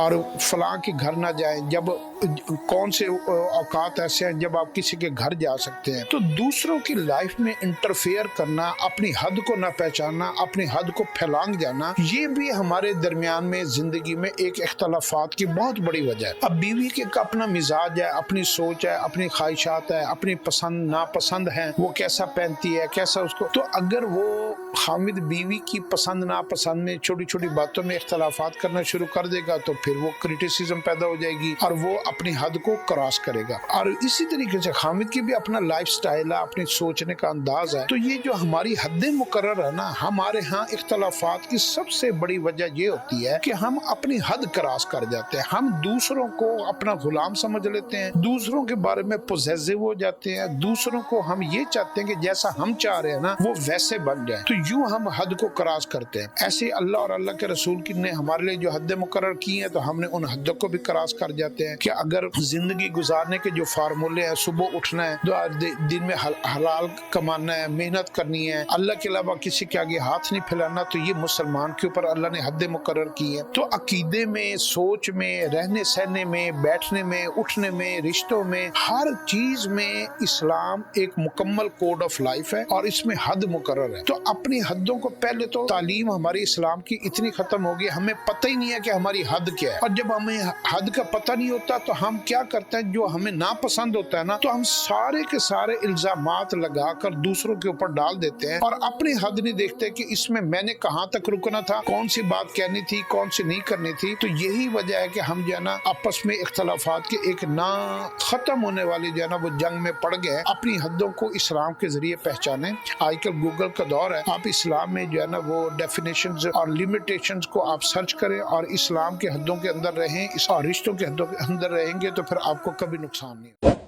اور فلاں کے گھر نہ جائیں، جب کون سے اوقات ایسے ہیں جب آپ کسی کے گھر جا سکتے ہیں۔ تو دوسروں کی لائف میں انٹرفیئر کرنا، اپنی حد کو نہ پہچاننا، اپنی حد کو پھیلانگ جانا، یہ بھی ہمارے درمیان میں زندگی میں ایک اختلافات کی بہت بڑی وجہ ہے۔ اب بیوی کے اپنا مزاج ہے، اپنی سوچ ہے، اپنی خواہشات ہے، اپنی پسند ناپسند ہیں، وہ کیسا پہنتی ہے، کیسا اس کو، تو اگر وہ خامد بیوی کی پسند ناپسند میں چھوٹی چھوٹی باتوں میں اختلافات کرنا شروع کر دے گا تو پھر وہ کرٹیسزم پیدا ہو جائے گی اور وہ اپنی حد کو کراس کرے گا۔ اور اسی طریقے سے خامد کی بھی اپنا لائف سٹائل ہے، اپنی سوچنے کا انداز ہے۔ تو یہ جو ہماری حد مقرر ہے نا، ہمارے ہاں اختلافات کی سب سے بڑی وجہ یہ ہوتی ہے کہ ہم اپنی حد کراس کر جاتے ہیں، ہم دوسروں کو اپنا غلام سمجھ لیتے ہیں، دوسروں کے بارے میں پوزیسو ہو جاتے ہیں، دوسروں کو ہم یہ چاہتے ہیں کہ جیسا ہم چاہ رہے ہیں نا وہ ویسے بن جائے، تو یوں ہم حد کو کراس کرتے ہیں۔ ایسے اللہ اور اللہ کے رسول کی نے ہمارے لیے جو حد مقرر کی ہیں تو ہم نے ان حدوں کو بھی کراس کر جاتے ہیں کہ اگر زندگی گزارنے کے جو فارمولے ہیں، صبح اٹھنا ہے، دن میں حلال کمانا ہے، محنت کرنی ہے، اللہ کے علاوہ کسی کے آگے ہاتھ نہیں پھیلانا، تو یہ مسلمان کے اوپر اللہ نے حد مقرر کی ہے۔ تو عقیدے میں، سوچ میں، رہنے سہنے میں، بیٹھنے میں، اٹھنے میں، رشتوں میں، ہر چیز میں اسلام ایک مکمل کوڈ آف لائف ہے اور اس میں حد مقرر ہے۔ تو اپنی حدوں کو، پہلے تو تعلیم ہماری اسلام کی اتنی ختم ہوگی، ہمیں پتہ ہی نہیں ہے کہ ہماری حد کیا ہے، اور جب ہمیں حد کا پتہ نہیں ہوتا تو ہم کیا کرتے ہیں، جو ہمیں ناپسند ہوتا ہے نا تو ہم سارے کے سارے الزامات لگا کر دوسروں کے اوپر ڈال دیتے ہیں اور اپنی حد نہیں دیکھتے کہ اس میں نے کہاں تک رکنا تھا، کون سی بات کہنی تھی، کون سی نہیں کرنی تھی۔ تو یہی وجہ ہے کہ ہم جو ہے نا آپس میں اختلافات کے ایک نہ ختم ہونے والی جو ہے نا وہ جنگ میں پڑ گئے۔ اپنی حدوں کو اسلام کے ذریعے پہچانیں۔ آج کل گوگل کا دور ہے، آپ اسلام میں جو ہے نا وہ ڈیفینیشنز اور لمیٹیشنز کو آپ سرچ کریں اور اسلام کے حدوں کے اندر رہیں، اور رشتوں کے حدوں کے اندر رہیں گے تو پھر آپ کو کبھی نقصان نہیں ہوگا۔